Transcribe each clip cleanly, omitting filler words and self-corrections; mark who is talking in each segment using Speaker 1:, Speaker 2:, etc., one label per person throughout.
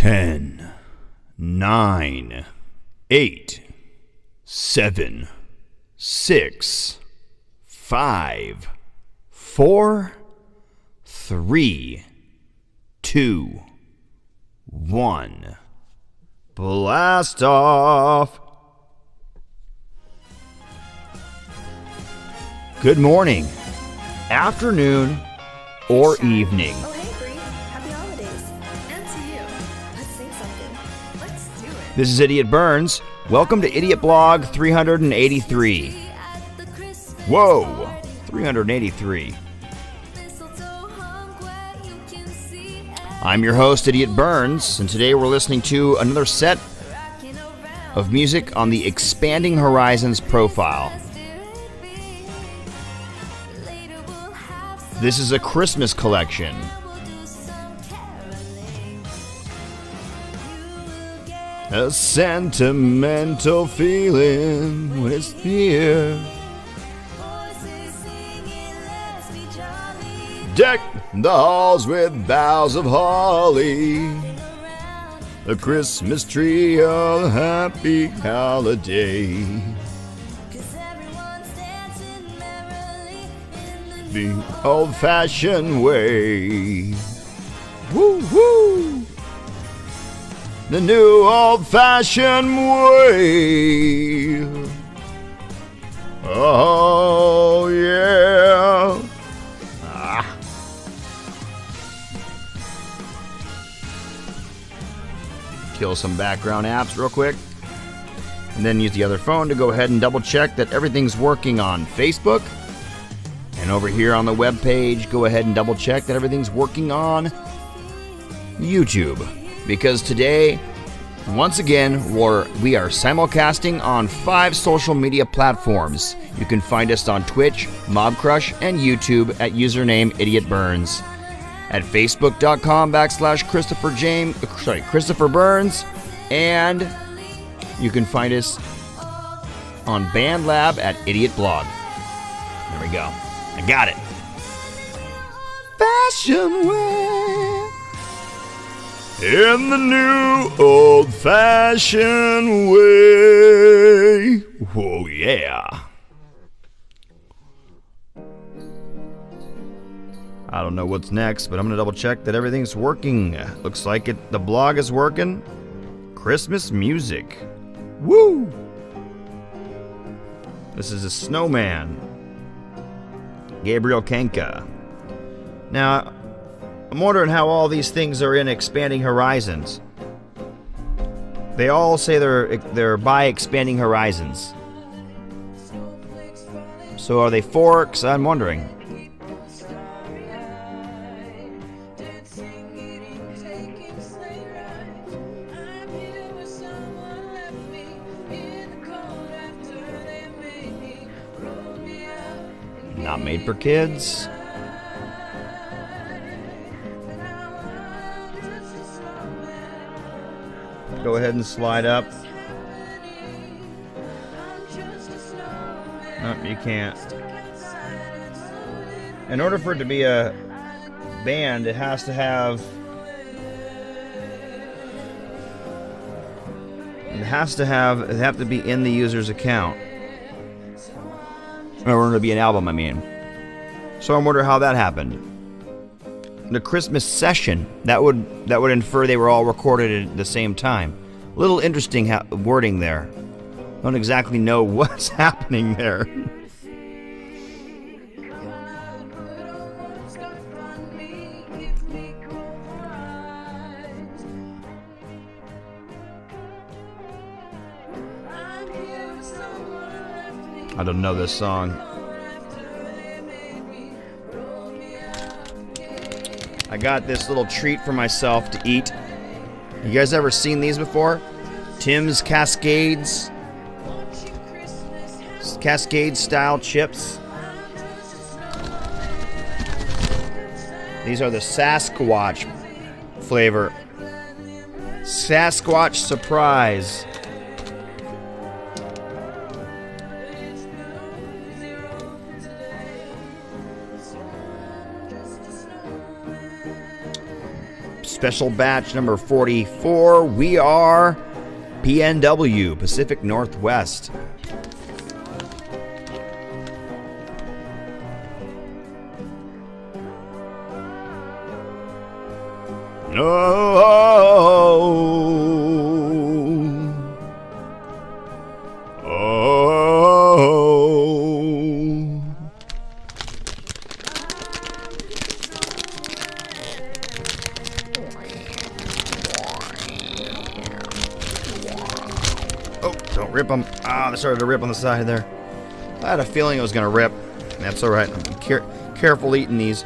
Speaker 1: 10, 9, 8, 7, 6, 5, 4, 3, 2, 1. Blast off! Good morning, afternoon, or evening.
Speaker 2: Oh, hey, Bree. Happy holidays. And to you. Let's sing something. Let's do it.
Speaker 1: This is Idiot Burns. Welcome to IdiOtBlog 383. Whoa, 383. I'm your host, Idiot Burns, and today we're listening to another set of music on the Expanding Horizons profile. This is a Christmas collection. A sentimental feeling when it's here. Deck the halls with boughs of holly, a Christmas tree, a happy holiday. The old-fashioned way. Woo woo! The new old-fashioned way. Oh yeah. Kill some background apps real quick, and then use the other phone to go ahead and double check that everything's working on Facebook. And over here on the web page, go ahead and double check that everything's working on YouTube. Because today, once again, we are simulcasting on 5 social media platforms. You can find us on Twitch, Mobcrush, and YouTube at username IdiotBurns. At Facebook.com/Christopher Burns, and you can find us on BandLab at IdiOtBlog. There we go. I got it. Fashion way in the new old-fashioned way. Whoa, yeah. I don't know what's next, but I'm gonna double check that everything's working. Looks like the blog is working. Christmas music. Woo! This is a snowman. Gabriel Kenka. Now, I'm wondering how all these things are in Expanding Horizons. They all say they're by Expanding Horizons. So are they forks? I'm wondering. Not made for kids. Go ahead and slide up. No, you can't. In order for it to be a band, it has to have to be in the user's account. In order to be an album, I mean. So I'm wondering how that happened. The Christmas session, that would infer they were all recorded at the same time. A little interesting wording there. Don't exactly know what's happening there. I don't know this song. I got this little treat for myself to eat. You guys ever seen these before? Tim's Cascades. Cascade style chips. These are the Sasquatch flavor. Sasquatch Surprise. Special batch number 44. We are PNW, Pacific Northwest. Don't rip them. Ah, they started to rip on the side there. I had a feeling it was going to rip. That's all right. I'm careful eating these.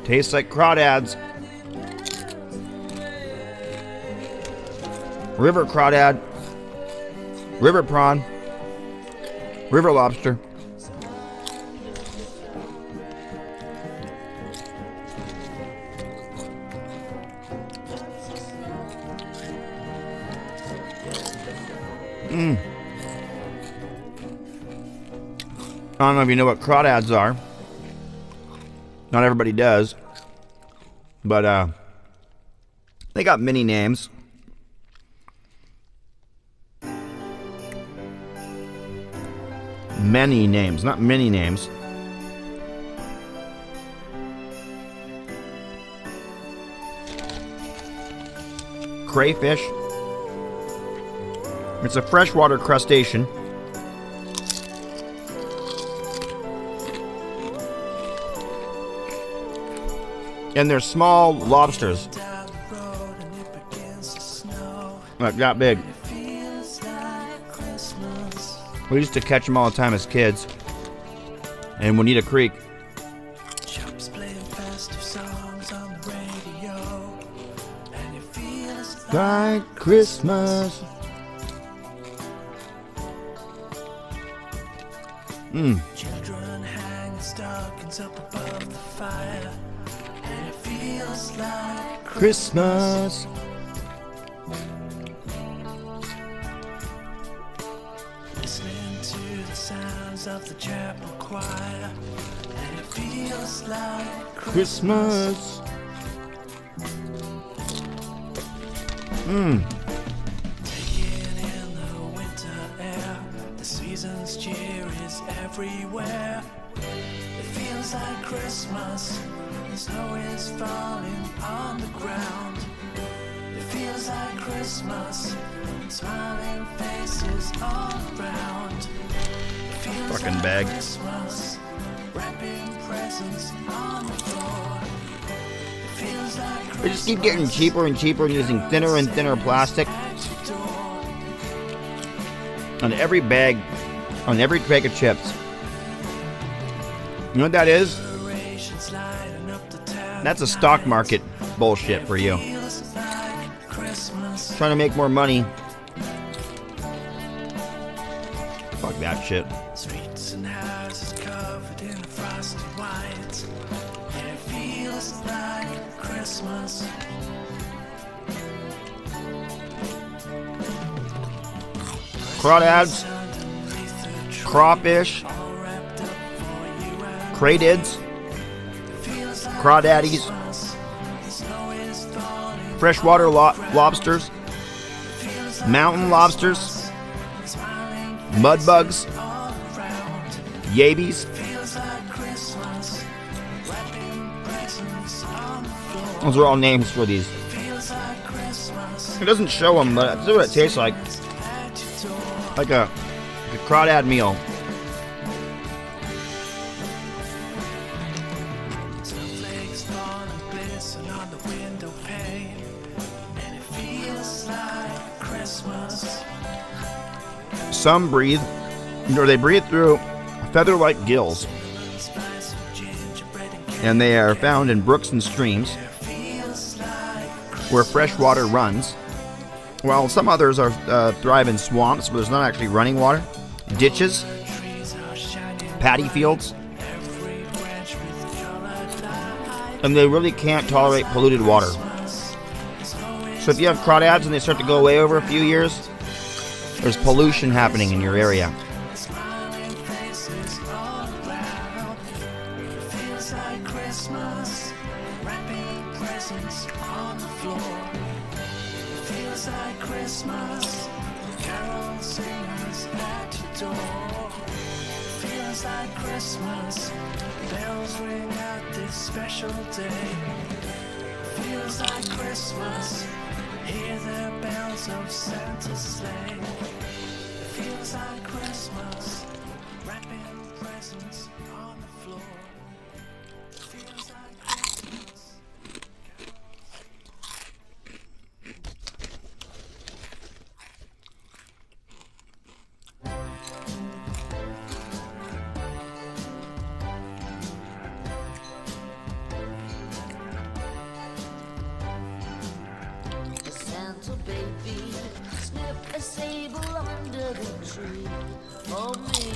Speaker 1: Tastes like crawdads. River crawdad. River prawn. River lobster. I don't know if you know what crawdads are. Not everybody does. But they got many names. Many names, not many names. Crayfish. It's a freshwater crustacean. And they're small lobsters. Like that big. We used to catch them all the time as kids. And Juanita Creek. Like Christmas.
Speaker 3: Children hang stockings up above the fire, and it feels like
Speaker 1: Christmas.
Speaker 3: listening to the sounds of the chapel choir, and it feels like
Speaker 1: Christmas.
Speaker 3: taking in the winter air. The season's cheer is everywhere. It feels like Christmas. The snow is falling on the ground. It feels like Christmas. Smiling faces all around. It feels
Speaker 1: Fucking
Speaker 3: like
Speaker 1: bag.
Speaker 3: Christmas. Wrapping presents on the floor. It feels like
Speaker 1: They just keep getting cheaper and cheaper and using thinner and thinner plastic
Speaker 3: at your door.
Speaker 1: on every bag, on every bag of chips. You know what that is?
Speaker 3: Decorations lighting up the town.
Speaker 1: That's a stock market bullshit for you.
Speaker 3: Feels like Christmas.
Speaker 1: Trying to make more money. Fuck that shit.
Speaker 3: Streets and houses covered in frosty white. And it feels like Christmas.
Speaker 1: Crawdads,
Speaker 3: Underneath the tree,
Speaker 1: crawfish,
Speaker 3: all wrapped up for you and
Speaker 1: craydids,
Speaker 3: feels like
Speaker 1: crawdaddies,
Speaker 3: Christmas. The snow is falling.
Speaker 1: freshwater lobsters,
Speaker 3: Feels like
Speaker 1: mountain lobsters,
Speaker 3: smiling
Speaker 1: mud bugs,
Speaker 3: all around.
Speaker 1: yabies.
Speaker 3: Feels like Christmas. Wrapping presents on the floor.
Speaker 1: Those are all names for these.
Speaker 3: Feels like Christmas.
Speaker 1: It doesn't show them, but that's what it tastes like.
Speaker 3: At your door.
Speaker 1: Like a crawdad meal.
Speaker 3: Snowflakes fall and glisten on the window pane, and it feels like Christmas.
Speaker 1: Some breathe, or they breathe through feather-like gills,
Speaker 3: Spice of gingerbread and cake.
Speaker 1: and they are found in brooks and streams
Speaker 3: Feels like
Speaker 1: where fresh water runs, while some others are thrive in swamps where there's not actually running water, ditches,
Speaker 3: trees are shining.
Speaker 1: paddy fields,
Speaker 3: Every branch with colored light.
Speaker 1: and they really can't tolerate polluted water. So if you have crawdads and they start to go away over a few years, there's pollution happening in your area.
Speaker 3: Smiling faces all around. It feels like Christmas. Wrapping presents on the floor. It feels like Christmas. Carol singers at your door. It feels like Christmas. Bells ring out this special day. It feels like Christmas. Hear the bells of Santa's sleigh. It feels like Christmas. Wrapping presents on the floor. It feels like Christmas.
Speaker 4: Santa baby, snip a sable under the tree for me.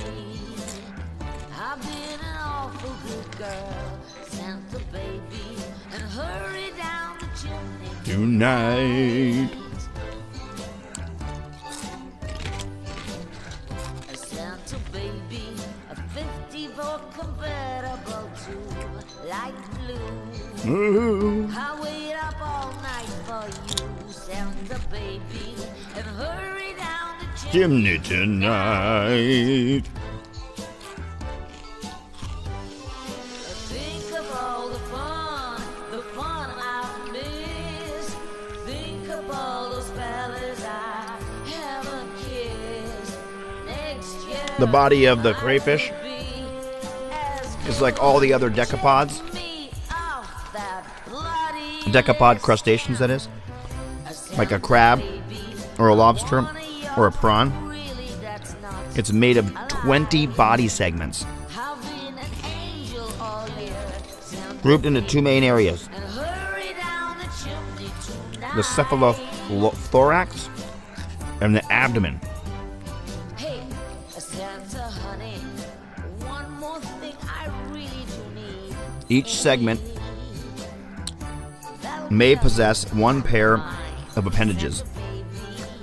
Speaker 4: I've been an awful good girl, Santa baby, and hurry down the chimney
Speaker 1: Tonight.
Speaker 4: Santa baby, a 54 convertible to light blue.
Speaker 1: Ooh.
Speaker 4: I wait up all night for you, Santa baby, and hurry down the
Speaker 1: Chimney tonight.
Speaker 4: Think of all the fun I've missed. Think of all those fellas I haven't kissed. Next year,
Speaker 1: The body of the crayfish
Speaker 4: I'll be as
Speaker 1: is like all the other decapods.
Speaker 4: me off that bloody
Speaker 1: Decapod crustaceans, that is. Like a crab, or a lobster, or a prawn.
Speaker 4: really that's not
Speaker 1: It's made of 20 body segments,
Speaker 4: I've been an angel all year. Santa
Speaker 1: grouped into two main areas.
Speaker 4: and hurry down the chimney tonight.
Speaker 1: The cephalothorax and the abdomen.
Speaker 4: Hey, Santa honey, one more thing I really do need.
Speaker 1: Each segment may possess one pair of appendages.
Speaker 4: Baby,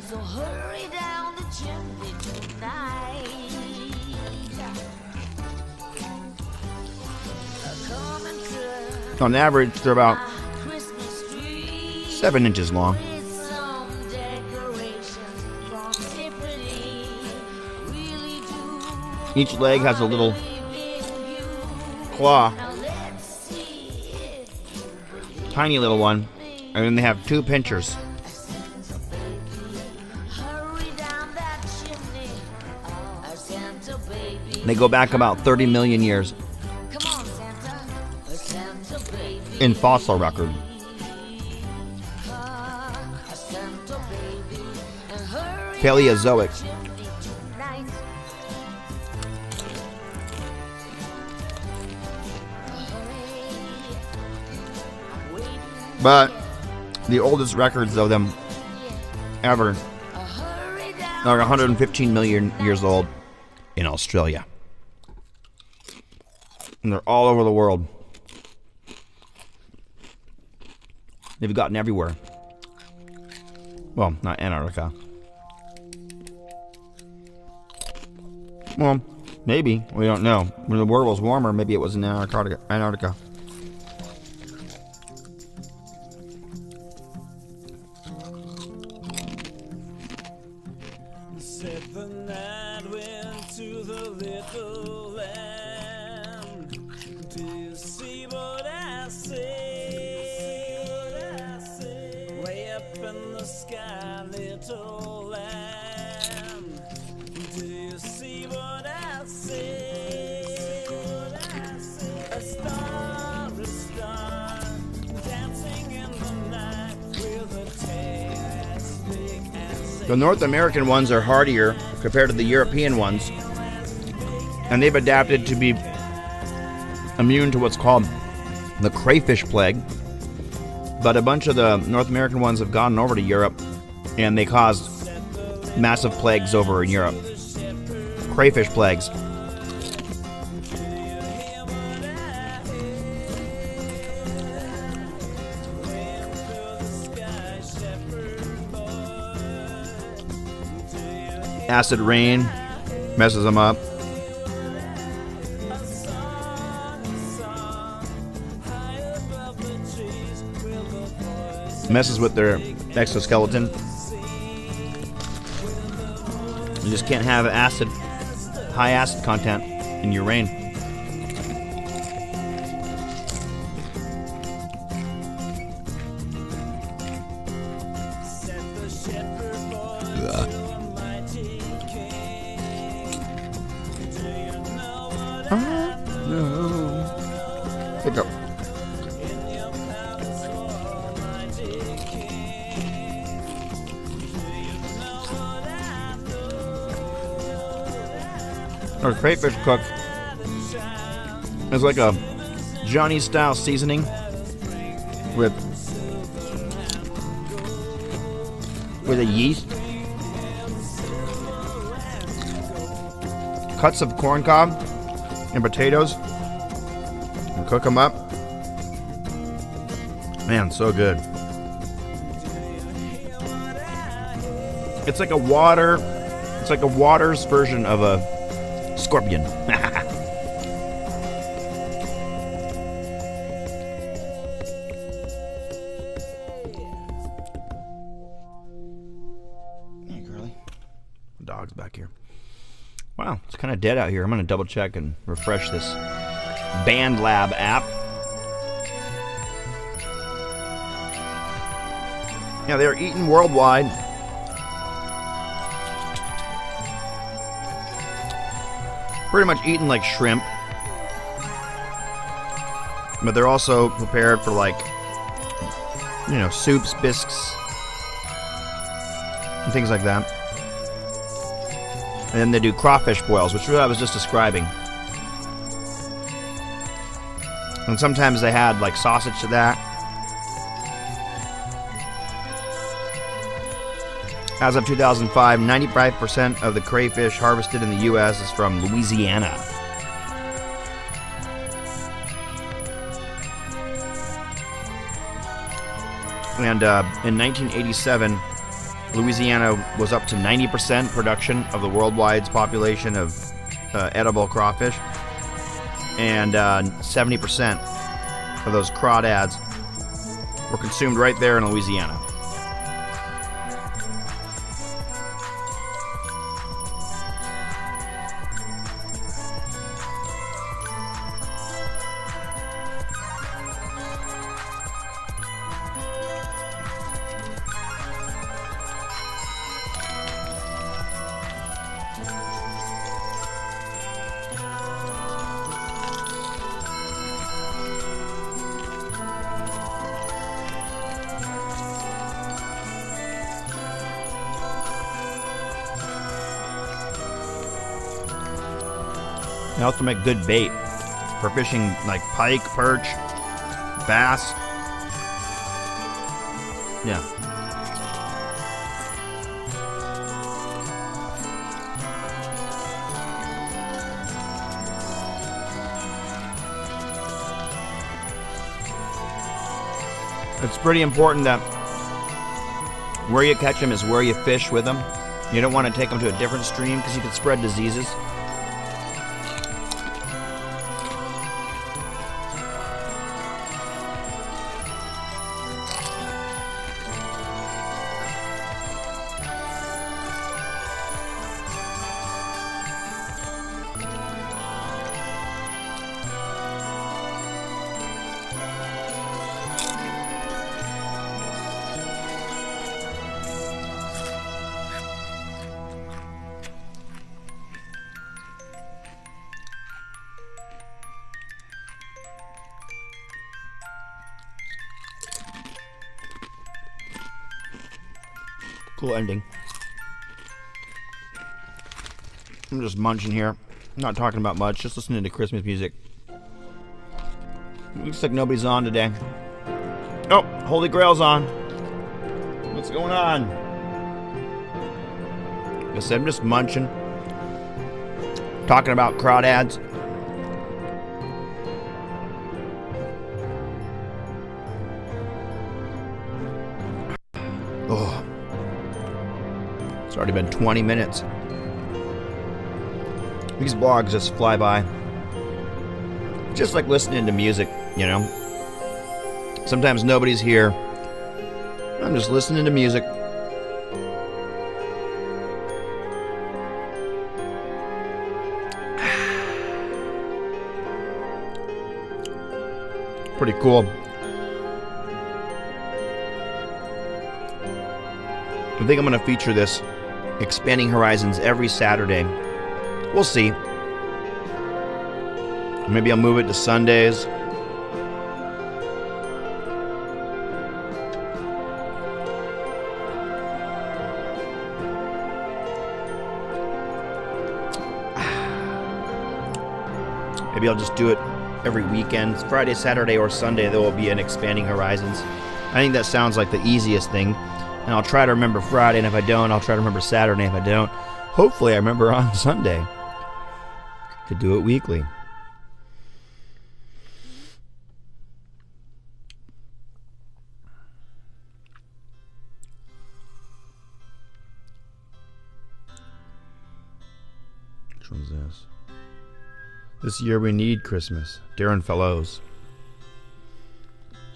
Speaker 4: so hurry down the chimney tonight. Come and trim
Speaker 1: On average, they're about
Speaker 4: my Christmas tree
Speaker 1: 7 inches long.
Speaker 4: with some decorations from Tiffany. Really do
Speaker 1: Each leg has a little
Speaker 4: believe in you.
Speaker 1: claw,
Speaker 4: Now let's see if you believe.
Speaker 1: tiny little one, and then they have two pinchers.
Speaker 4: Santa baby, hurry down that chimney. Santa baby,
Speaker 1: They go back about 30 million years
Speaker 4: come on, Santa. Santa baby,
Speaker 1: in fossil record.
Speaker 4: Santa baby, and hurry
Speaker 1: Paleozoic.
Speaker 4: down the chimney tonight. Hurry, I'm waiting.
Speaker 1: But the oldest records of them ever
Speaker 4: Hurry down.
Speaker 1: are 115 million years old in Australia. And they're all over the world. They've gotten everywhere. Well, not Antarctica. Well, maybe. We don't know. When the world was warmer, maybe it was in Antarctica.
Speaker 3: Said the night went to the little land. Do you see what I see? Way up in the sky, little lamb. Do you see what I see? A star, dancing in the night with a tail as big as
Speaker 1: The North American ones are hardier compared to the European ones, and they've adapted to be immune to what's called the crayfish plague. But a bunch of the North American ones have gone over to Europe, and they caused massive plagues over in Europe. Crayfish plagues. Acid rain messes them up. Messes with their exoskeleton. You just can't have high acid content in your rain. Pick up. Our crayfish cook is like a Johnny style seasoning with a yeast, cuts of corn cob and potatoes, and cook them up. Man, so good. It's like a water's version of a scorpion. Hey, girly. The dog's back here. Wow, it's kind of dead out here. I'm going to double check and refresh this BandLab app. Yeah, they're eaten worldwide. Pretty much eaten like shrimp. But they're also prepared for, like, you know, soups, bisques, and things like that. And then they do crawfish boils, which is what I was just describing. And sometimes they had, like, sausage to that. As of 2005, 95% of the crayfish harvested in the U.S. is from Louisiana. And in 1987, Louisiana was up to 90% production of the worldwide population of edible crawfish. And 70% of those crawdads were consumed right there in Louisiana. They also make good bait for fishing, like pike, perch, bass. Yeah. It's pretty important that where you catch them is where you fish with them. You don't want to take them to a different stream because you could spread diseases. Cool ending. I'm just munching here. I'm not talking about much, just listening to Christmas music. Looks like nobody's on today. Oh, Holy Grail's on. What's going on? Like I said, I'm just munching. Talking about crawdads. Oh. It's already been 20 minutes. These blogs just fly by. Just like listening to music, you know. Sometimes nobody's here. I'm just listening to music. Pretty cool. I think I'm going to feature this Expanding Horizons every Saturday. We'll see. Maybe I'll move it to Sundays. Maybe I'll just do it every weekend. Friday, Saturday, or Sunday, there will be an Expanding Horizons. I think that sounds like the easiest thing. And I'll try to remember Friday, and if I don't, I'll try to remember Saturday. If I don't, hopefully I remember on Sunday. Could do it weekly. Which one's this? This year we need Christmas. Darren Fellows.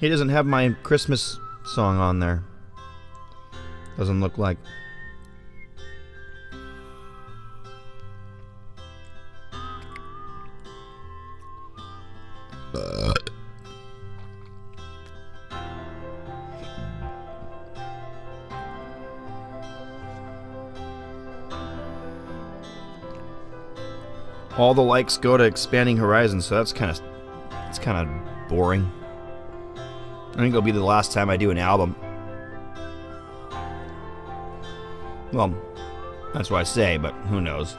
Speaker 1: He doesn't have my Christmas song on there. Doesn't look like. All the likes go to Expanding Horizons, so that's kind of boring. I think it'll be the last time I do an album. Well, that's what I say, but who knows?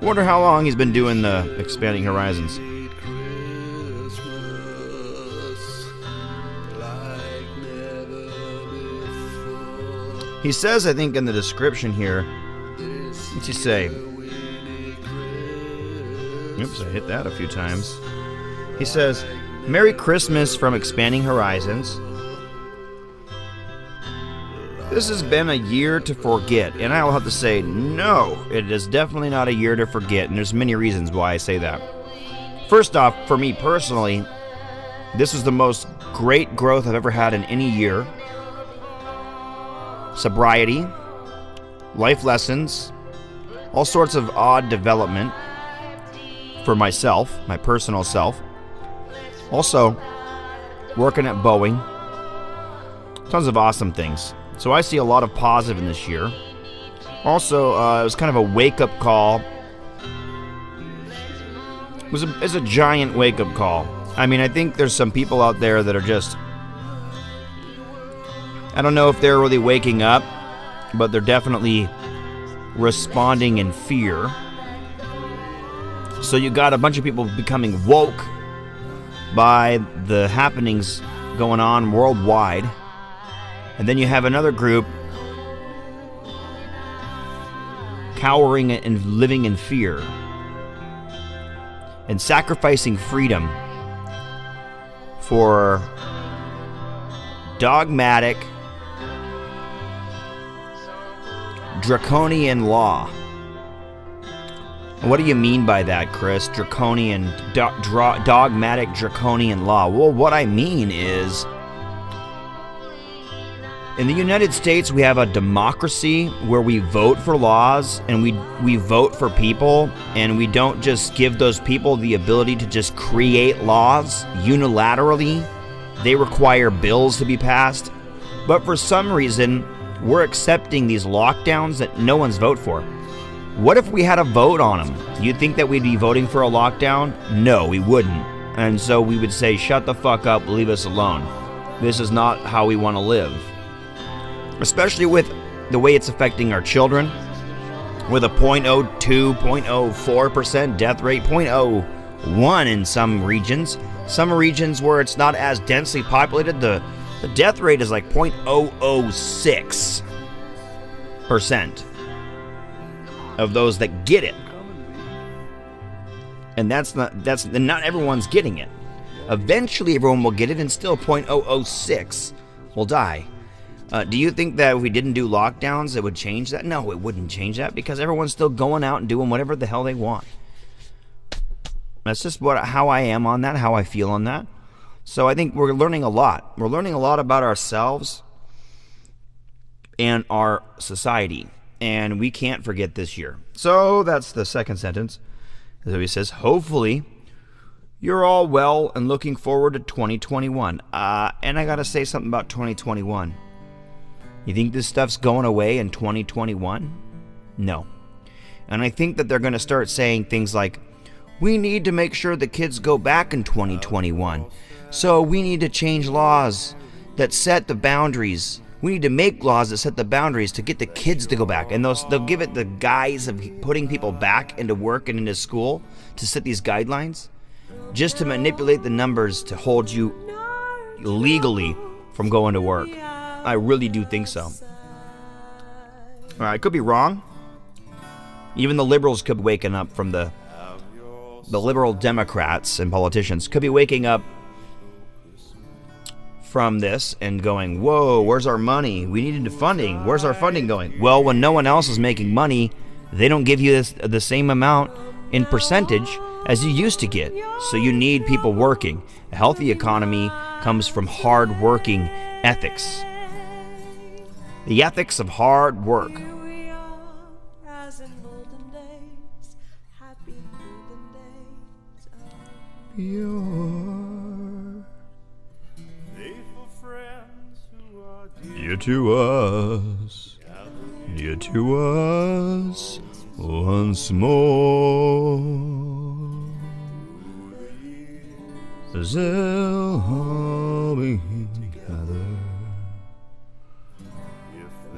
Speaker 1: Wonder how long he's been doing the Expanding Horizons. He says, I think in the description here, what's he say? Oops, I hit that a few times. He says, Merry Christmas from Expanding Horizons. This has been a year to forget, and I will have to say, no, it is definitely not a year to forget, and there's many reasons why I say that. First off, for me personally, this is the most great growth I've ever had in any year. Sobriety, life lessons, all sorts of odd development for myself, my personal self. Also, working at Boeing. Tons of awesome things. So I see a lot of positive in this year. Also, it was kind of a wake-up call. It's a giant wake-up call. I mean, I think there's some people out there that are just... I don't know if they're really waking up, but they're definitely responding in fear. So you got a bunch of people becoming woke by the happenings going on worldwide. And then you have another group cowering and living in fear and sacrificing freedom for dogmatic, draconian law. What do you mean by that, Chris? Draconian, dogmatic, draconian law. Well, what I mean is, in the United States, we have a democracy where we vote for laws and we vote for people, and we don't just give those people the ability to just create laws unilaterally. They require bills to be passed. But for some reason, we're accepting these lockdowns that no one's voted for. What if we had a vote on them? Do you think that we'd be voting for a lockdown? No, we wouldn't. And so we would say, shut the fuck up, leave us alone. This is not how we want to live. Especially with the way it's affecting our children, with a 0.02, 0.04% death rate, 0.01 in some regions. Some regions where it's not as densely populated, the death rate is like 0.006% of those that get it. And not everyone's getting it. Eventually everyone will get it, and still 0.006 will die. Do you think that if we didn't do lockdowns, it would change that? No, it wouldn't change that because everyone's still going out and doing whatever the hell they want. That's just how I am on that, how I feel on that. So I think we're learning a lot. We're learning a lot about ourselves and our society. And we can't forget this year. So that's the second sentence. So he says, hopefully you're all well and looking forward to 2021. And I got to say something about 2021. You think this stuff's going away in 2021? No. And I think that they're going to start saying things like, we need to make sure the kids go back in 2021. So we need to change laws that set the boundaries. We need to make laws that set the boundaries to get the kids to go back. And they'll give it the guise of putting people back into work and into school to set these guidelines just to manipulate the numbers to hold you legally from going to work. I really do think so. All right, I could be wrong. Even the liberals could be waking up from the liberal Democrats and politicians could be waking up from this and going, whoa, where's our money? We needed funding. Where's our funding going? Well, when no one else is making money, they don't give you the same amount in percentage as you used to get. So you need people working. A healthy economy comes from hard-working ethics. The ethics of hard work. Dear to us, dear to us, once more. They'll all be gathered.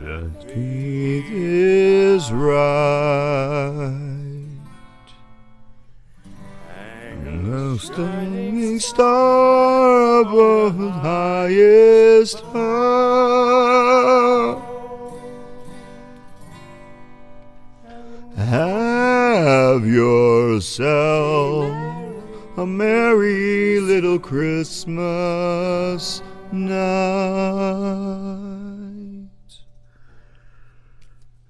Speaker 1: That faith is right. The standing star above the highest star. Have yourself a merry little Christmas night.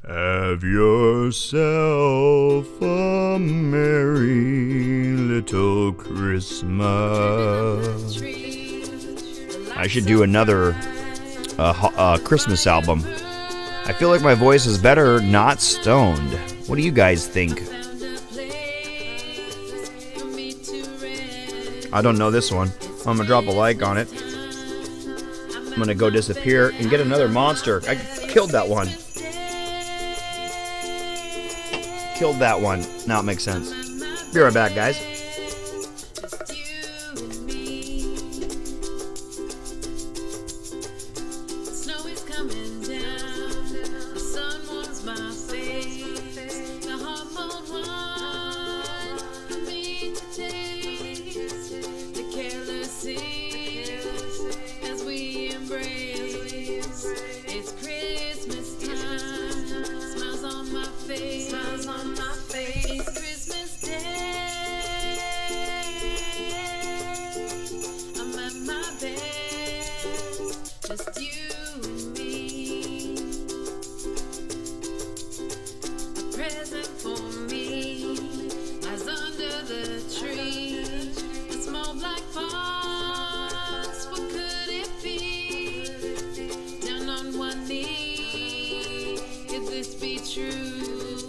Speaker 1: Have yourself a merry little Christmas. I should do another Christmas album. I feel like my voice is better not stoned. What do you guys think? I don't know this one. I'm gonna drop a like on it. I'm gonna go disappear and get another monster. I killed that one. Killed that one. Now it makes sense. Be right back, guys.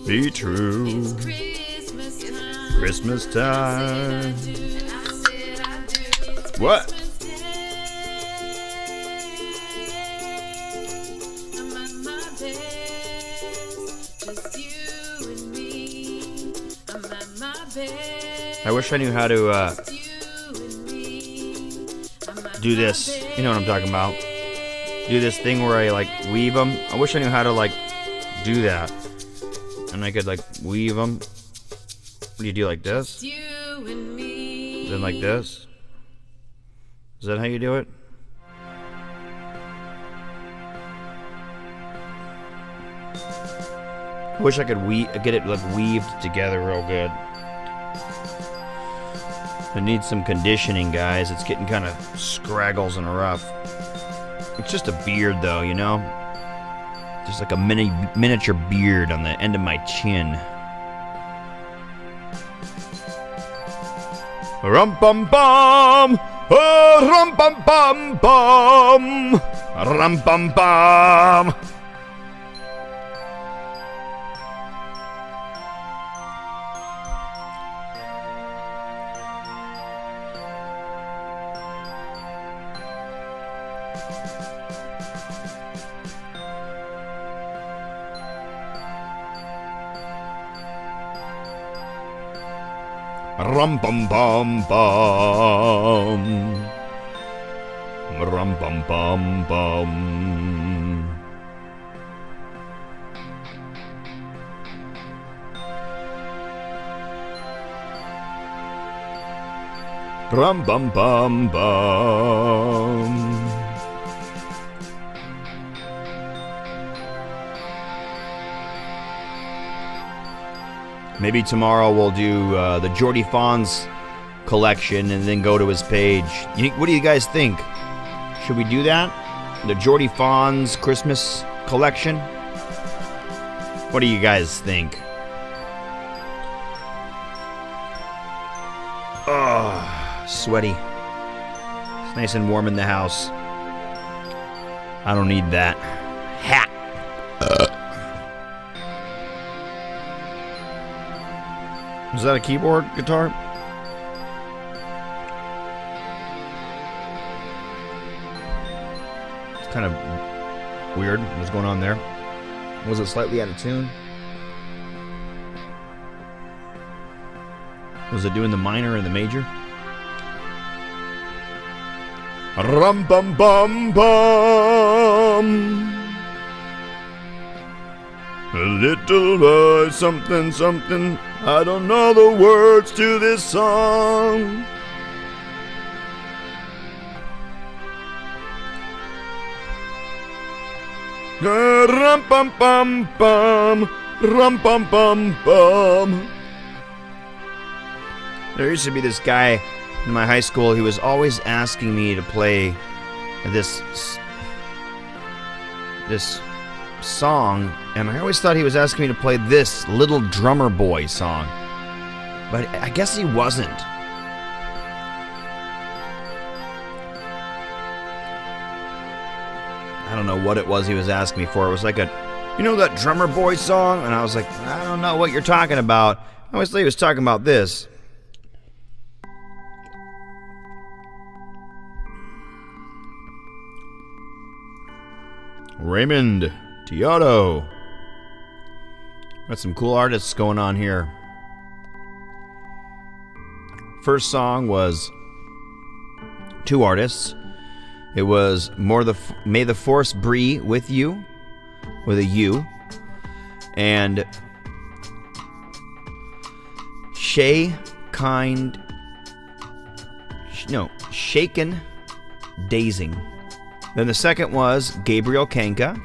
Speaker 1: Be true. Christmas time. What? I wish I knew how to do this. You know what I'm talking about. Do this thing where I like weave them. I wish I knew how to like do that. And I could like weave them. What do you do, like this? Then like this? Is that how you do it? I wish I could get it like weaved together real good. It needs some conditioning, guys. It's getting kind of scraggles and rough. It's just a beard, though, you know? Just like a miniature beard on the end of my chin. Rum bum bum! Oh, rum bum bum bum! Rum bum bum! Rum bum bum bum. Rum bum bum bum. Rum bum bum bum. Maybe tomorrow we'll do the Geordie Fawns collection and then go to his page. What do you guys think? Should we do that? The Geordie Fawns Christmas collection? What do you guys think? Oh, sweaty. It's nice and warm in the house. I don't need that. Hat. Is that a keyboard guitar? It's kind of weird what's going on there. Was it slightly out of tune? Was it doing the minor and the major? Rum bum bum bum. A little boy, something, something. I don't know the words to this song. Rum bum bum bum. Rum bum bum bum. There used to be this guy in my high school. He was always asking me to play this song, and I always thought he was asking me to play this Little Drummer Boy song, but I guess he wasn't. I don't know what it was he was asking me for. It was like you know that Drummer Boy song? And I was like, I don't know what you're talking about. I always thought he was talking about this. Raymond Tioto. Got some cool artists going on here. First song was two artists. It was May the Force Bree with You, with a U, and Shaken Dazing. Then the second was Gabriel Kanka.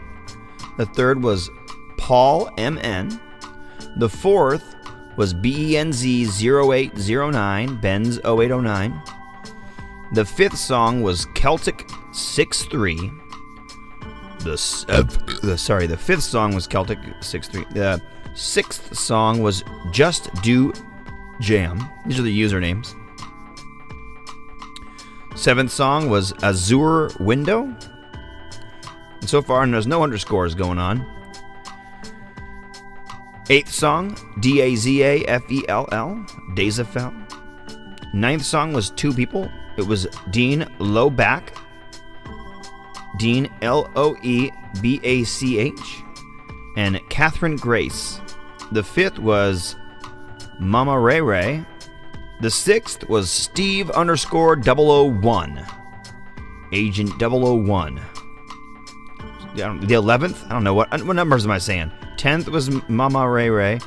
Speaker 1: The third was Paul MN. The fourth was BENZ0809, Benz 0809. The fifth song was Celtic 63. The fifth song was Celtic 63. The sixth song was Just Do Jam. These are the usernames. Seventh song was Azure Window. And so far, there's no underscores going on. Eighth song, DAZAFELL, Dazafel. Ninth song was Two People. It was Dean Lowback, Dean LOEBACH, and Catherine Grace. The fifth was Mama Ray Ray. The sixth was Steve _001, Agent 001. The 11th, I don't know what numbers am I saying. 10th was Mama Ray Ray.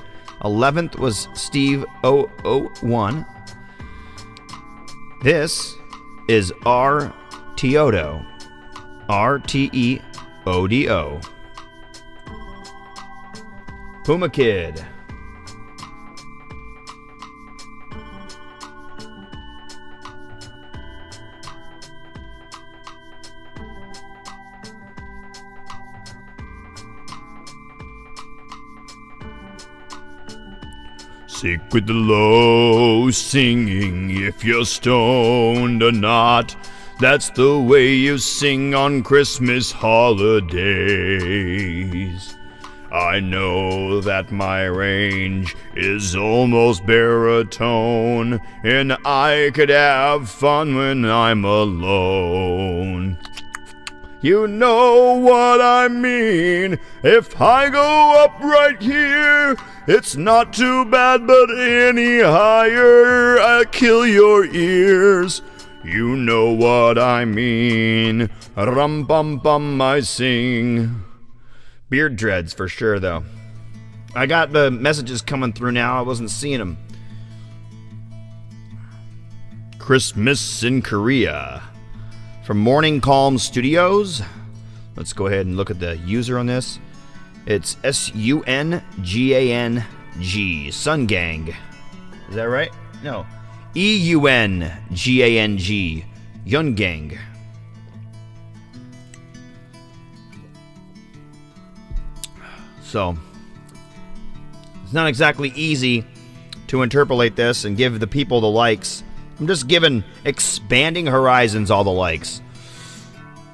Speaker 1: 11th was Steve 001. This is R. Tioto. RTEODO. Puma Kid. Sick with the low singing if you're stoned or not. That's the way you sing on Christmas holidays. I know that my range is almost baritone, and I could have fun when I'm alone. You know what I mean. If I go up right here, it's not too bad, but any higher, I kill your ears. You know what I mean. Rum bum bum I sing. Beard dreads for sure, though. I got the messages coming through now. I wasn't seeing them. Christmas in Korea. From Morning Calm Studios. Let's go ahead and look at the user on this. It's SUNGANG. Sun Gang. Is that right? No. EUNGANG. Yun Gang. So, it's not exactly easy to interpolate this and give the people the likes. I'm just giving Expanding Horizons all the likes.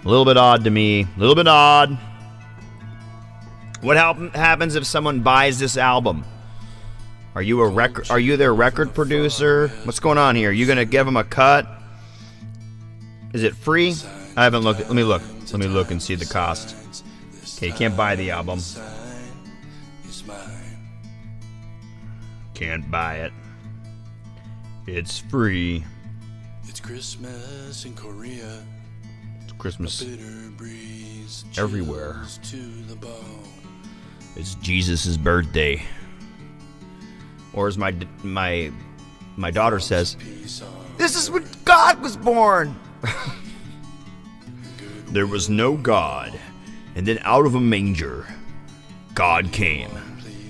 Speaker 1: A little bit odd to me. A little bit odd. What happens if someone buys this album? Are you a record? Are you their record producer? What's going on here? Are you gonna give them a cut? Is it free? I haven't looked. Let me look. Let me look and see the cost. Okay, you can't buy the album. Can't buy it. It's free.
Speaker 3: It's Christmas in Korea.
Speaker 1: It's Christmas
Speaker 3: Bitter breeze
Speaker 1: everywhere.
Speaker 3: to the bone.
Speaker 1: It's Jesus' birthday. Or as my daughter says, this is when God was born. There was no God. And then out of a manger, God came.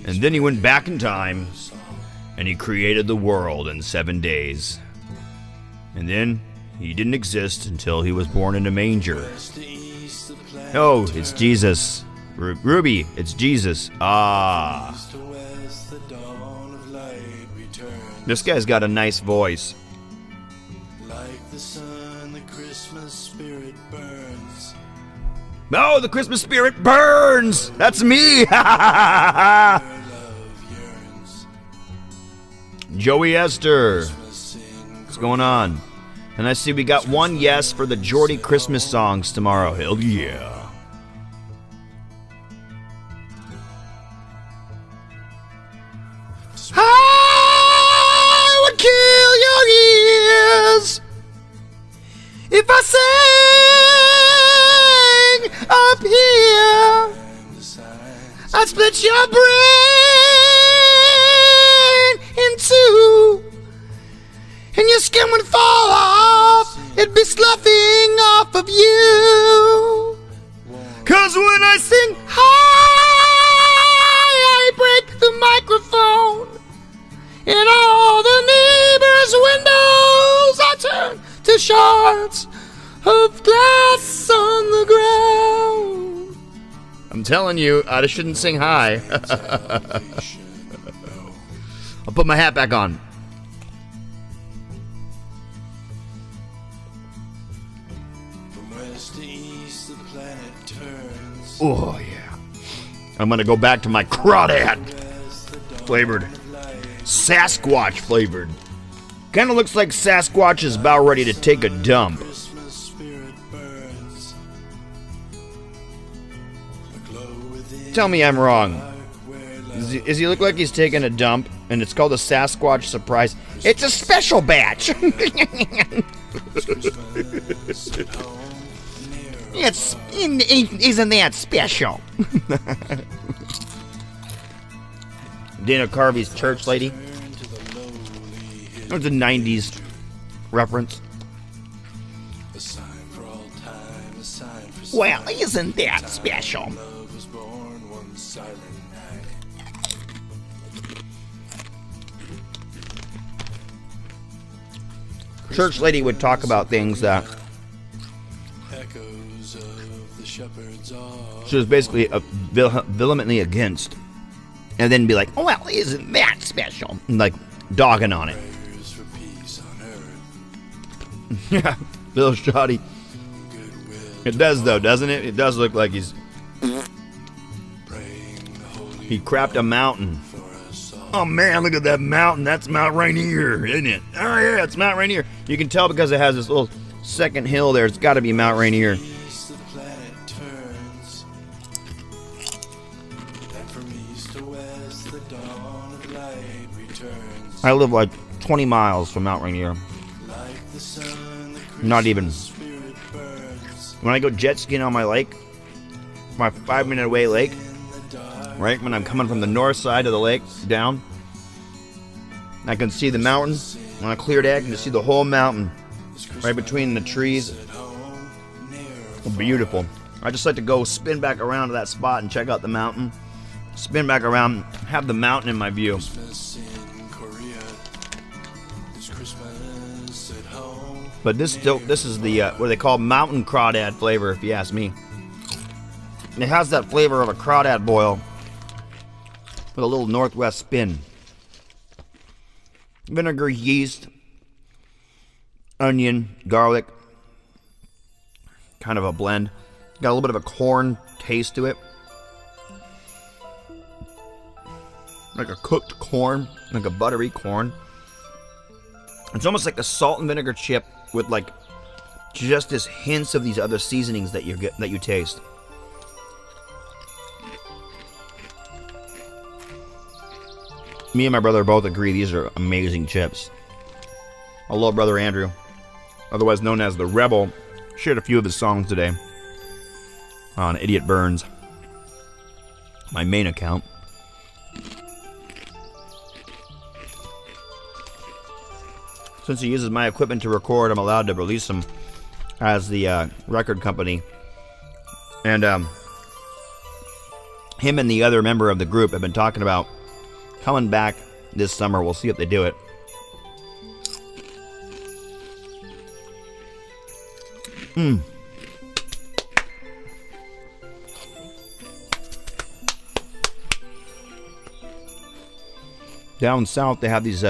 Speaker 1: And then he went back in time. And he created the world in 7 days. And then he didn't exist until he was born in a manger. Oh, it's Jesus. Ruby, it's Jesus. Ah. This guy's got a nice voice.
Speaker 3: Like the sun, the Christmas spirit burns.
Speaker 1: Oh, the Christmas spirit burns! That's me! Joey Esther. What's going on? And I see we got one yes for the Geordie Christmas songs tomorrow. Hell yeah. I would kill your ears if I sang up here. I'd split your brain in two, and your skin would fall off. It'd be sloughing off of you. 'Cause when I sing high, I break the microphone, and all the neighbors' windows I turn to shards of glass on the ground. I'm telling you, I shouldn't sing high. I'll put my hat back on.
Speaker 3: From west to east, the planet turns.
Speaker 1: Oh, yeah. I'm going to go back to my crawdad flavored. Sasquatch flavored. Kind of looks like Sasquatch is about ready to take a dump.
Speaker 3: Christmas spirit burns. A glow within.
Speaker 1: Tell me I'm wrong.
Speaker 3: Where
Speaker 1: Does he look like he's taking a dump? And it's called a Sasquatch surprise. It's a special batch. It's isn't that special? Dana Carvey's church lady. It was a 90s reference.
Speaker 3: a sign for all time, a sign for
Speaker 1: Well, isn't that special?
Speaker 3: love was born one silent night.
Speaker 1: Church lady would talk about things that
Speaker 3: Echoes of the shepherd's awe.
Speaker 1: she was basically vehemently against. and then be like, oh, well, isn't that special? And like dogging on it.
Speaker 3: Prayers for peace on earth.
Speaker 1: Yeah, Bill Shoddy.
Speaker 3: Goodwill
Speaker 1: It does though, doesn't it? It does look like he's
Speaker 3: praying the holy
Speaker 1: he crapped a mountain.
Speaker 3: for us all.
Speaker 1: Oh man, look at that mountain. That's Mount Rainier, isn't it? Oh yeah, it's Mount Rainier. You can tell because it has this little second hill there. It's got to be Mount Rainier.
Speaker 3: East the planet turns. And from east to west the dawn of light returns.
Speaker 1: I live like 20 miles from Mount Rainier.
Speaker 3: Like the sun, the
Speaker 1: Not even.
Speaker 3: Christmas spirit burns.
Speaker 1: When I go jet skiing on my lake, my 5-minute away lake,
Speaker 3: In the dark,
Speaker 1: right when I'm coming from the north side of the lake down, I can see the mountain. On a clear day, I can just see the whole mountain right between the trees.
Speaker 3: at home, near
Speaker 1: Beautiful. I just like to go spin back around to that spot and check out the mountain. Spin back around, have the mountain in my view.
Speaker 3: Christmas in Korea. It's Christmas at home.
Speaker 1: But this is the what they call mountain crawdad flavor, if you ask me. And it has that flavor of a crawdad boil with a little northwest spin. Vinegar, yeast, onion, garlic, kind of a blend. Got a little bit of a corn taste to it. Like a cooked corn, like a buttery corn. It's almost like a salt and vinegar chip with like just as hints of these other seasonings that you get, that you taste. Me and my brother both agree these are amazing chips. Our little brother Andrew, otherwise known as the Rebel, shared a few of his songs today on Idiot Burns, my main account. Since he uses my equipment to record, I'm allowed to release them as the record company. And him and the other member of the group have been talking about coming back this summer. We'll see if they do it. Down south, they have these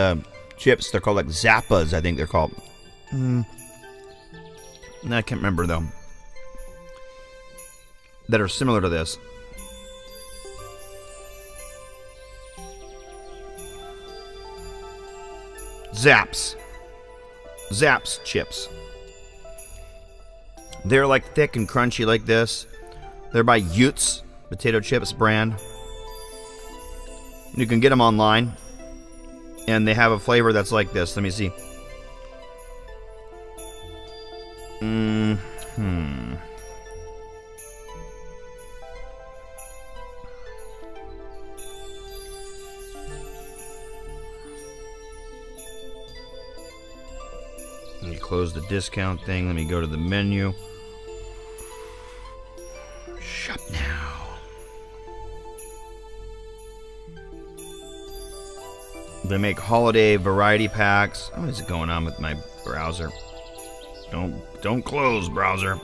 Speaker 1: chips. They're called like Zappas, I think they're called. I can't remember though. That are similar to this. Zaps chips. They're like thick and crunchy like this. They're by Utes potato chips brand. You can get them online. And they have a flavor that's like this. Let me see. Let me close the discount thing. Let me go to the menu. Shop now. They make holiday variety packs. What is going on with my browser? Don't close, browser.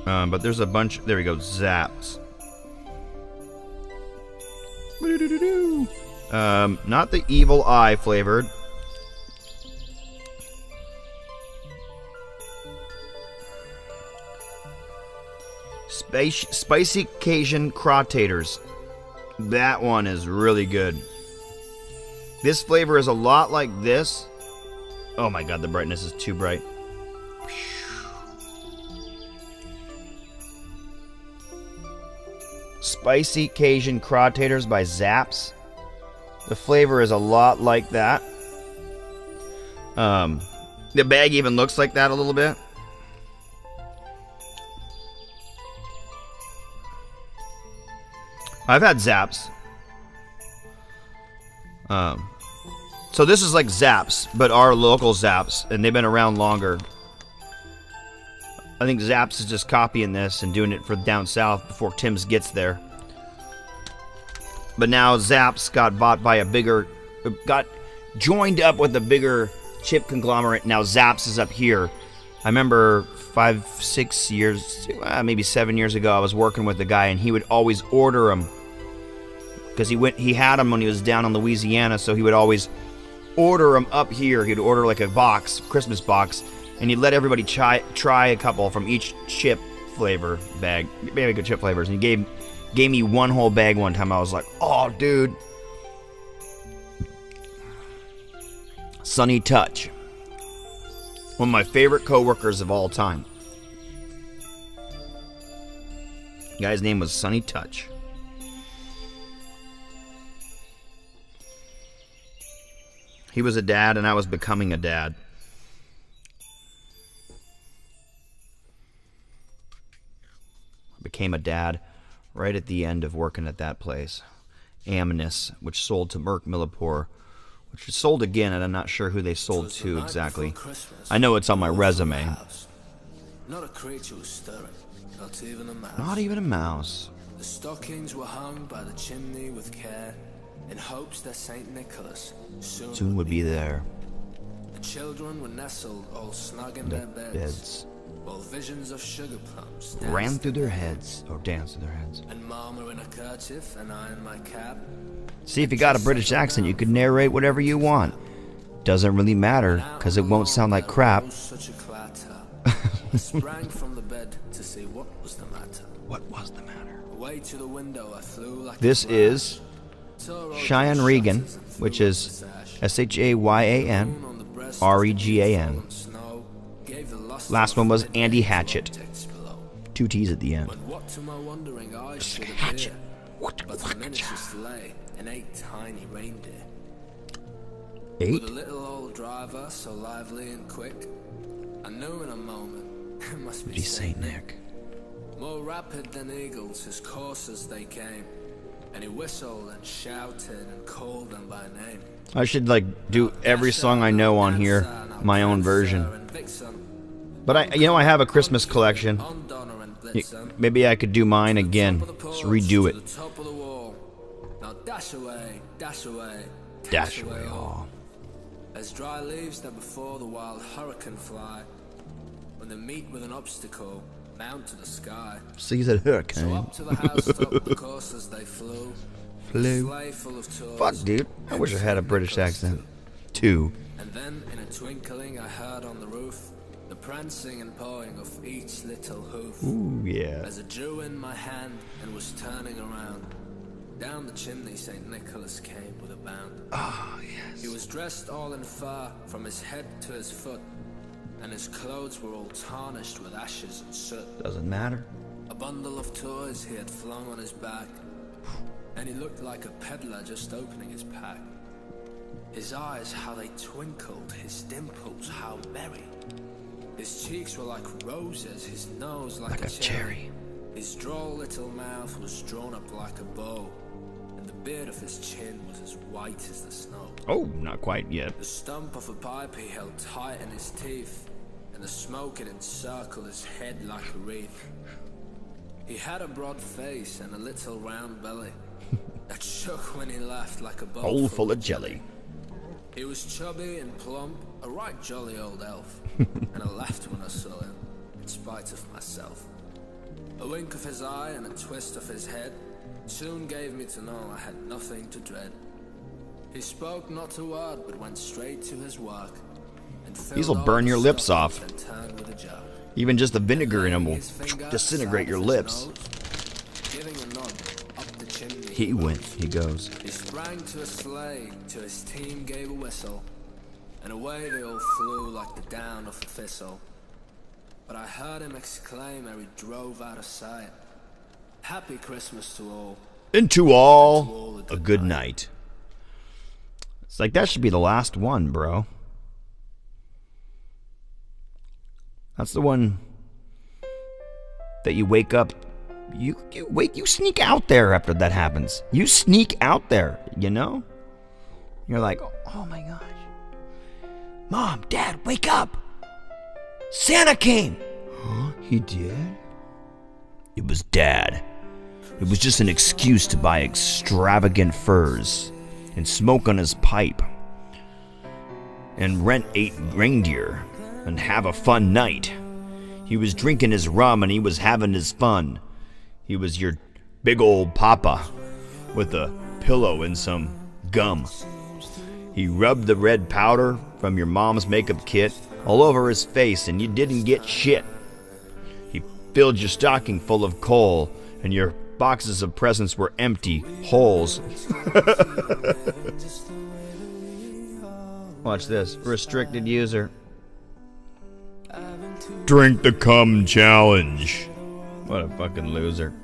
Speaker 1: But there's a bunch. There we go. Zaps. Not the evil eye flavored. Spicy Cajun Crawtators. That one is really good. This flavor is a lot like this. Oh my god, the brightness is too bright. Spicy Cajun Crawtators by Zaps. The flavor is a lot like that. The bag even looks like that a little bit. I've had Zaps. So this is like Zaps, but our local Zaps, and they've been around longer. I think Zaps is just copying this and doing it for down south before Tim's gets there. But now Zaps got bought by got joined up with a bigger chip conglomerate. Now Zaps is up here. I remember 5, 6 years, maybe 7 years ago, I was working with a guy, and he would always order them because he had them when he was down in Louisiana, so he would always order them up here. He'd order like a box, Christmas box, and he'd let everybody try a couple from each chip flavor bag, maybe good chip flavors, and he gave me one whole bag one time. I was like, oh, dude. Sunny Touch. One of my favorite coworkers of all time. The guy's name was Sunny Touch. He was a dad, and I was becoming a dad. I became a dad right at the end of working at that place. Amnis, which sold to Merck Millipore, which is sold again, and I'm not sure who they sold to exactly. I know it's on my resume.
Speaker 3: Not a creature was stirring, not even a mouse.
Speaker 1: Not even a mouse.
Speaker 3: The stockings were hung by the chimney with care, in hopes that St. Nicholas soon would be there. The children were nestled all snug in their beds, while visions of sugar plums
Speaker 1: ran through their heads, or danced through their heads.
Speaker 3: And Mama in a kerchief, and I in my cap.
Speaker 1: See, if you got a British accent, you could narrate whatever you want. Doesn't really matter, because it won't sound like crap.
Speaker 3: Such a clatter. I sprang from the bed to see what was the matter.
Speaker 1: What was the matter?
Speaker 3: Away to the window I flew like
Speaker 1: This is Cheyenne Regan, which is SHAYAN Last one was Andy Hatchett. 2 T's at the end. Hatchet.
Speaker 3: And 8 tiny reindeer.
Speaker 1: 8?
Speaker 3: With a little old driver, so lively and quick, I knew in a moment it must be
Speaker 1: Saint Nick.
Speaker 3: More rapid than eagles, his coursers they came, and he whistled and shouted and called them by name.
Speaker 1: I should do every song I know on here, my own version. But I have a Christmas collection. Maybe I could do mine again. Just redo it.
Speaker 3: Dash away, dash away,
Speaker 1: dash away all.
Speaker 3: As dry leaves that before the wild hurricane fly, when they meet with an obstacle, mount to the sky.
Speaker 1: See that hurricane.
Speaker 3: So up to the housetop the coursers they flew. Sleigh full of toys.
Speaker 1: Fuck, dude. I wish I had a British accent. 2.
Speaker 3: And then, in a twinkling, I heard on the roof the prancing and pawing of each little hoof.
Speaker 1: Ooh, yeah.
Speaker 3: As I drew in my hand and was turning around, down the chimney St. Nicholas came with a bound.
Speaker 1: Oh, yes.
Speaker 3: He was dressed all in fur from his head to his foot, and his clothes were all tarnished with ashes and soot.
Speaker 1: Doesn't matter.
Speaker 3: A bundle of toys he had flung on his back, and he looked like a peddler just opening his pack. His eyes, how they twinkled, his dimples, how merry. His cheeks were like roses, his nose like a cherry. His droll little mouth was drawn up like a bow, and the beard of his chin was as white as the snow.
Speaker 1: Oh, not quite yet.
Speaker 3: The stump of a pipe he held tight in his teeth, and the smoke had encircled his head like a wreath. He had a broad face and a little round belly that shook when he laughed like a bowl
Speaker 1: full of jelly.
Speaker 3: He was chubby and plump, a right jolly old elf, and I laughed when I saw him, in spite of myself. A wink of his eye and a twist of his head soon gave me to know I had nothing to dread. He spoke not a word, but went straight to his work.
Speaker 1: These will burn your lips off. Even just the vinegar in them will disintegrate your lips. He went, he goes.
Speaker 3: He sprang to a sleigh, to his team gave a whistle, and away they all flew like the down of a thistle. But I heard him exclaim ere he drove out of sight, "Happy Christmas to all.
Speaker 1: And to all, a good night." It's like that should be the last one, bro. That's the one that you wake up. You sneak out there after that happens. You sneak out there, you know? You're like, oh my gosh. Mom, Dad, wake up. Santa came. Huh? He did? It was Dad. It was just an excuse to buy extravagant furs and smoke on his pipe and rent 8 reindeer and have a fun night. He was drinking his rum and he was having his fun. He was your big old papa with a pillow and some gum. He rubbed the red powder from your mom's makeup kit all over his face and you didn't get shit. He filled your stocking full of coal and your boxes of presents were empty holes. Watch this. Restricted user. Drink the cum challenge. What a fucking loser.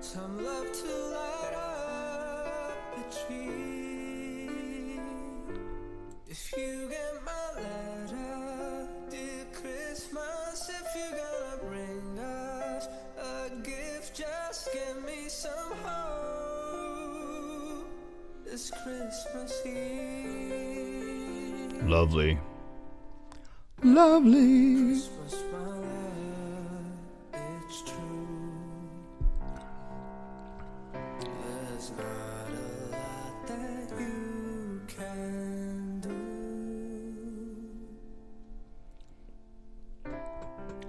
Speaker 3: Some love to light up the tree. If you get my letter, dear Christmas, if you're gonna bring us a gift, just give me some hope this Christmas Eve.
Speaker 1: Lovely. Lovely.
Speaker 3: Christmas, my love, it's true. There's not a lot that you can do.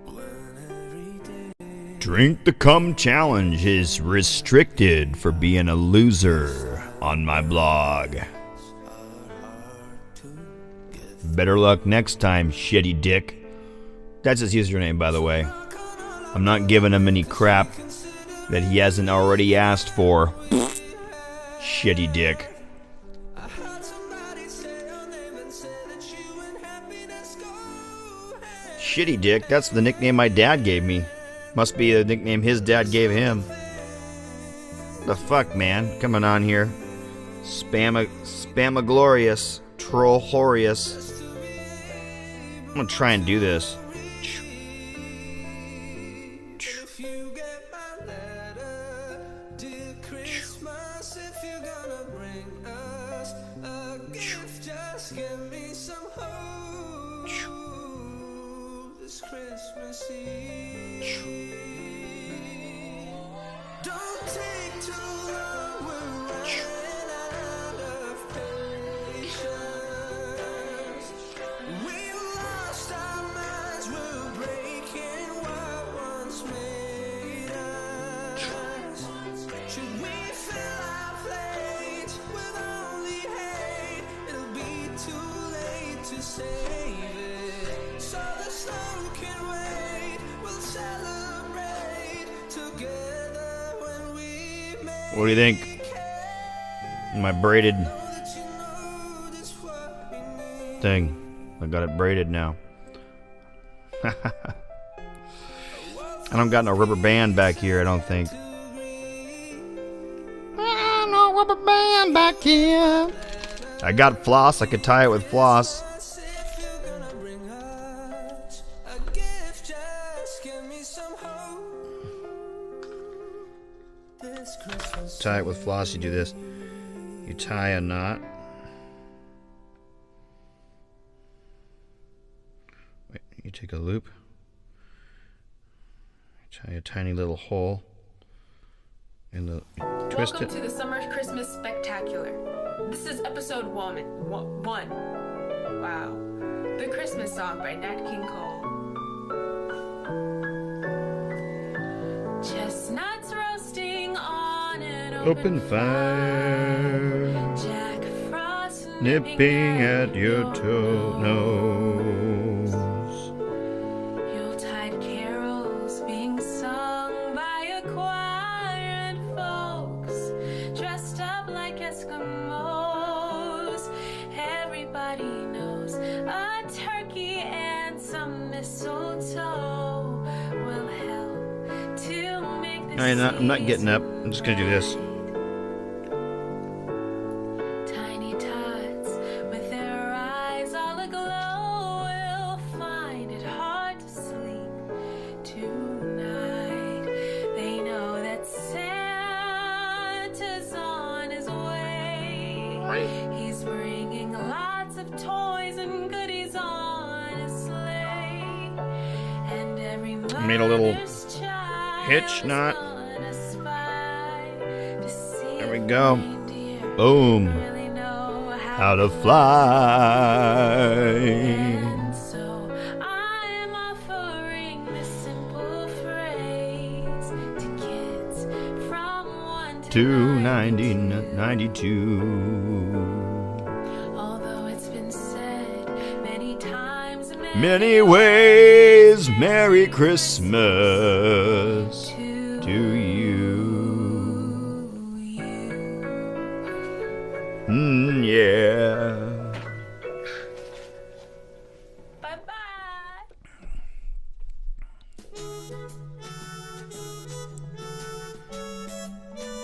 Speaker 3: When every day
Speaker 1: Drink the cum challenge is restricted for being a loser on my blog. Better luck next time, shitty dick. That's his username, by the way. I'm not giving him any crap that he hasn't already asked for. Shitty dick. Shitty dick, that's the nickname my dad gave me. Must be the nickname his dad gave him. The fuck, man? Coming on here. Spamaglorious. Trollhorious. I'm gonna try and do this.
Speaker 3: if you get my letter, dear Christmas, if you're gonna bring us a gift, just give me some hope this Christmas Eve. Don't take too long, we're running out of patience. We lost our minds, we're breaking what once made us. Should we fill our plates with only hate? It'll be too late to save it. So the snow can wait, we'll celebrate together when we make.
Speaker 1: What do you think? My braided thing. I got it braided now. I don't got no rubber band back here, I don't think. No rubber band back here. I got floss, I could tie it with floss.
Speaker 3: If you're gonna bring us a gift, just give me some hope this Christmas.
Speaker 1: Tie it with floss, you do this. You tie a knot. Wait, you take a loop. Tie a tiny little hole. And twist
Speaker 5: Welcome
Speaker 1: it.
Speaker 5: to the Summer Christmas Spectacular. This is episode one. Wow. The Christmas Song by Nat King Cole. Chestnuts roasting on an
Speaker 1: Open fire.
Speaker 5: Jack Frost
Speaker 1: Nipping at your toe nose.
Speaker 5: Yuletide carols being sung by a choir and folks dressed up like Eskimos. Everybody knows a turkey and some mistletoe will help to make the
Speaker 1: I'm not getting up. I'm just gonna do this.
Speaker 5: Tiny tots with their eyes all aglow will find it hard to sleep tonight. They know that Santa's on his way. He's bringing lots of toys and goodies on his sleigh. And every
Speaker 1: I made a little
Speaker 5: mother's child
Speaker 1: Hitch knot. There we go. Boom. How to fly.
Speaker 3: So I'm offering this simple phrase to kids from 1 to
Speaker 1: 292.
Speaker 3: Although it's been said many times,
Speaker 1: Many ways, Merry Christmas to you. Yeah.
Speaker 5: Bye-bye.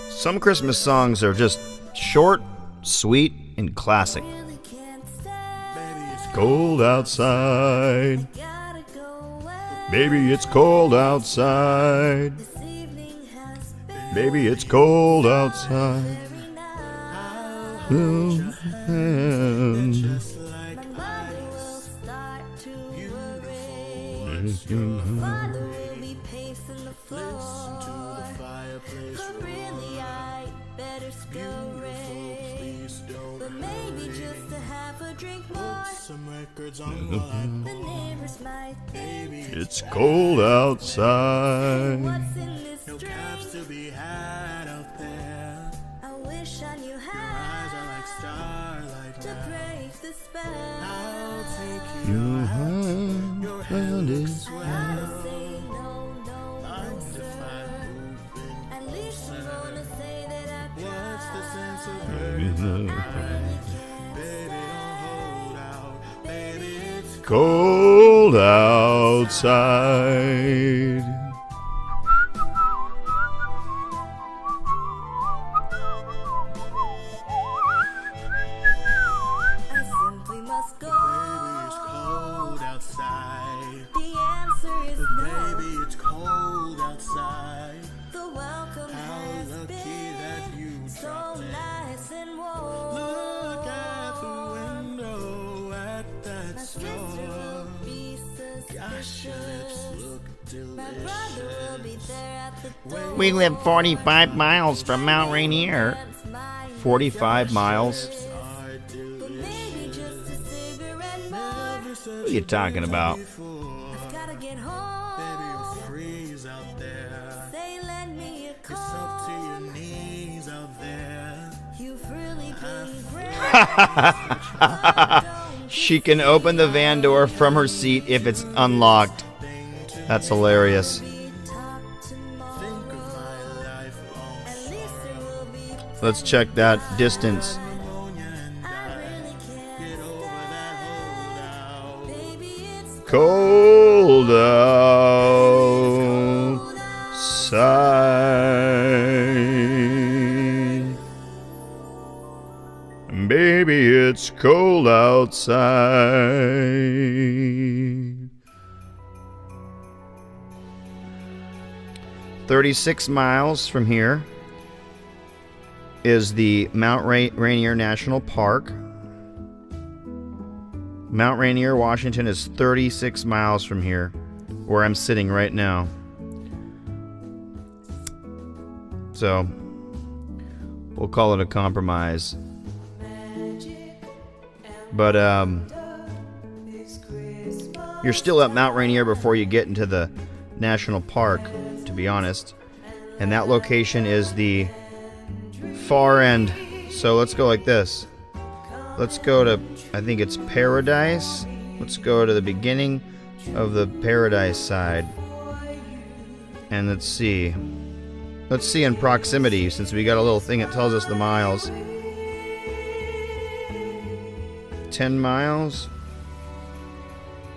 Speaker 1: Some Christmas songs are just short, sweet, and classic. It's cold outside. Baby, it's cold outside. Baby, it's cold outside. And
Speaker 4: Father will be pacing the floor. But really, I better scurry. But maybe just to have a drink more. The neighbors might think
Speaker 1: it's cold outside.
Speaker 4: what's in this drink. I wish I knew how to break the spell.
Speaker 1: Your hand is
Speaker 4: Say no, no, no, sir. At least I'm gonna say that I tried. I really can't
Speaker 1: cold outside.
Speaker 4: I simply must go.
Speaker 3: cold outside.
Speaker 4: The answer is no.
Speaker 3: Baby, it's cold outside.
Speaker 4: The welcome has
Speaker 3: lucky
Speaker 4: been
Speaker 3: that you
Speaker 4: so
Speaker 3: dropped in.
Speaker 4: nice and warm.
Speaker 3: Look out the window at that
Speaker 4: My sister
Speaker 3: store.
Speaker 4: will be
Speaker 3: Gosh, your lips
Speaker 4: suspicious.
Speaker 3: look
Speaker 4: My brother will be
Speaker 3: delicious.
Speaker 4: there at the door.
Speaker 1: We live 45 miles from Mount Rainier.
Speaker 4: That's my
Speaker 1: 45 miles?
Speaker 3: Are
Speaker 4: But maybe just a cigarette more.
Speaker 1: What are you talking about?
Speaker 4: I've gotta get
Speaker 3: Baby,
Speaker 4: home.
Speaker 3: you'll freeze out there.
Speaker 4: Say, lend me a
Speaker 3: It's up to
Speaker 4: call.
Speaker 3: your knees out there.
Speaker 4: You've really been great.
Speaker 1: She can open the van door from her seat if it's unlocked. That's hilarious.
Speaker 4: Talk tomorrow.
Speaker 3: Think of my lifelong
Speaker 4: At least there will be.
Speaker 1: Let's check that distance.
Speaker 3: pneumonia and
Speaker 4: I really can't
Speaker 3: get over that holdout.
Speaker 4: Baby, it's
Speaker 1: Cold outside. Baby, it's cold outside. 36 miles from here is the Mount Rainier National Park. Mount Rainier, Washington is 36 miles from here, where I'm sitting right now. So, we'll call it a compromise. But, you're still at Mount Rainier before you get into the national park, to be honest. And that location is the far end. So let's go like this. Let's go to, I think it's Paradise. Let's go to the beginning of the Paradise side. And let's see. Let's see in proximity, since we got a little thing that tells us the miles. 10 miles?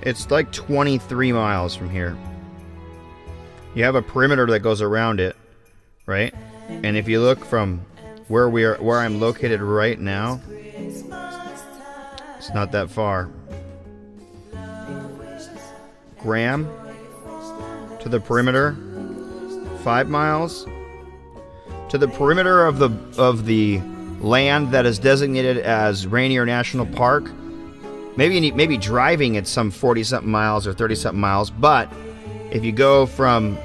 Speaker 1: It's like 23 miles from here. You have a perimeter that goes around it, right? And if you look from where I'm located right now, it's not that far. Graham to the perimeter, 5 miles. To the perimeter of the land that is designated as Rainier National Park, maybe driving it's some 40-something miles or 30-something miles. But if you go from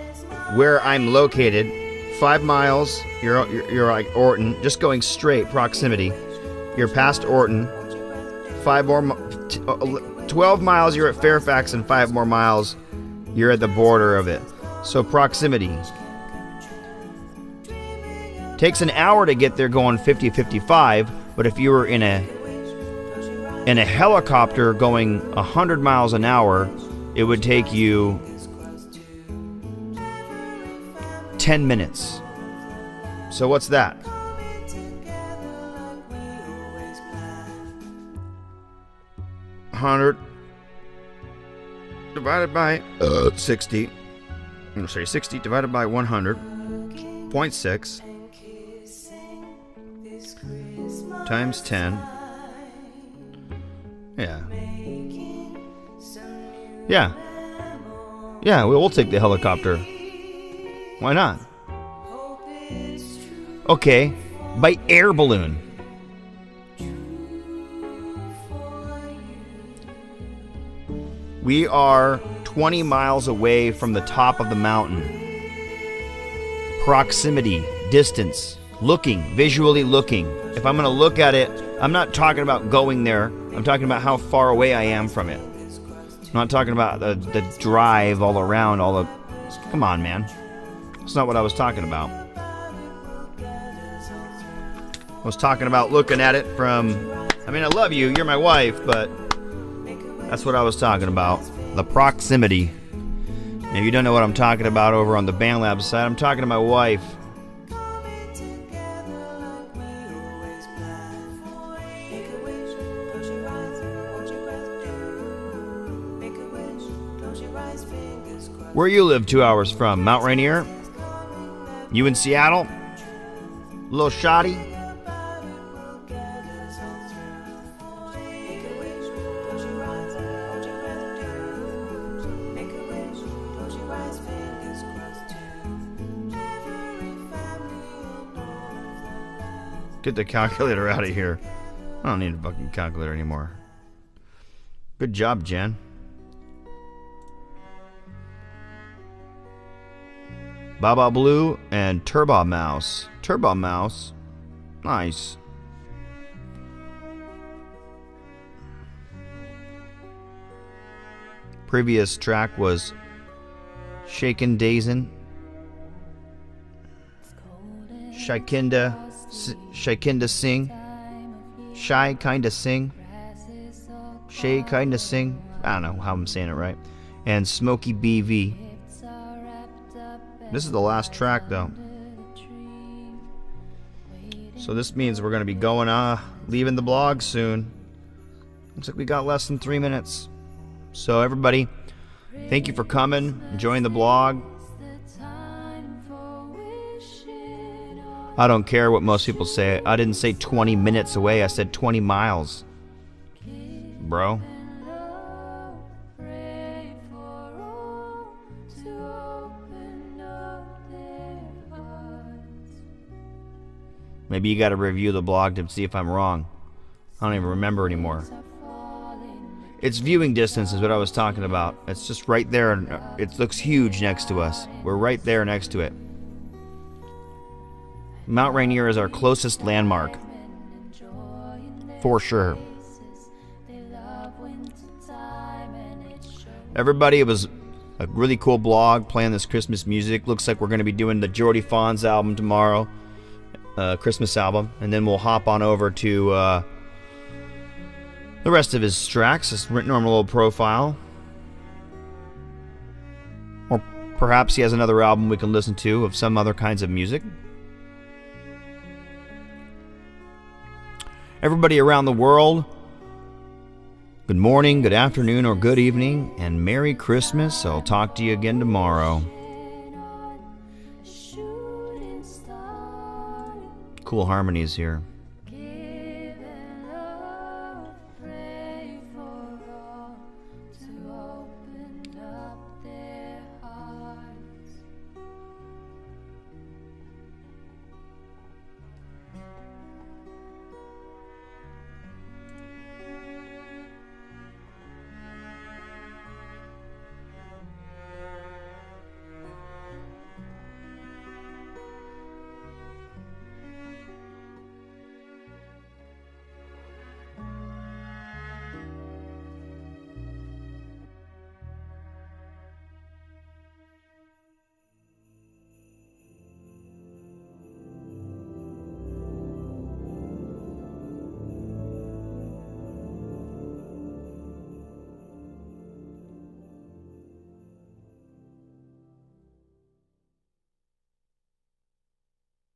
Speaker 1: where I'm located, 5 miles, you're like Orton, just going straight proximity. You're past Orton. 12 miles, you're at Fairfax, and 5 more miles, you're at the border of it. So proximity. Takes an hour to get there going 50-55, but if you were in a helicopter going 100 miles an hour, it would take you 10 minutes. So what's that? 100 divided by 60. I'm sorry, 60 divided by 100.6 times 10. Yeah, we'll take the helicopter. Why not? Okay, by air balloon. We are 20 miles away from the top of the mountain. Proximity, distance, looking, visually looking. If I'm going to look at it, I'm not talking about going there. I'm talking about how far away I am from it. I'm not talking about the drive all around, all the... Come on, man. That's not what I was talking about. I was talking about looking at it from... I mean, I love you. You're my wife, but... That's what I was talking about. The proximity. And if you don't know what I'm talking about over on the BandLab side, I'm talking to my wife. Where you live 2 hours from? Mount Rainier? You in Seattle? A little shoddy? Get the calculator out of here. I don't need a fucking calculator anymore. Good job, Jen. Baba Blue and Turbo Mouse. Turbo Mouse. Nice. Previous track was Shakin' Dazin'. Shy Kinda Sing. Shy Kinda Sing. Shay Kinda Sing. I don't know how I'm saying it right. And Smokey BV. This is the last track though. So this means we're going to be going, leaving the blog soon. Looks like we got less than 3 minutes. So everybody, thank you for coming, enjoying the blog. I don't care what most people say. I didn't say 20 minutes away. I said 20 miles. Bro. Maybe you got to review the blog to see if I'm wrong. I don't even remember anymore. It's viewing distance is what I was talking about. It's just right there, and it looks huge next to us. We're right there next to it. Mount Rainier is our closest landmark. For sure. Everybody, it was a really cool blog playing this Christmas music. Looks like we're going to be doing the Jordy Fonz album tomorrow. Christmas album. And then we'll hop on over to the rest of his tracks. His normal little profile. Or perhaps he has another album we can listen to of some other kinds of music. Everybody around the world, good morning, good afternoon, or good evening, and Merry Christmas. I'll talk to you again tomorrow. Cool harmonies here.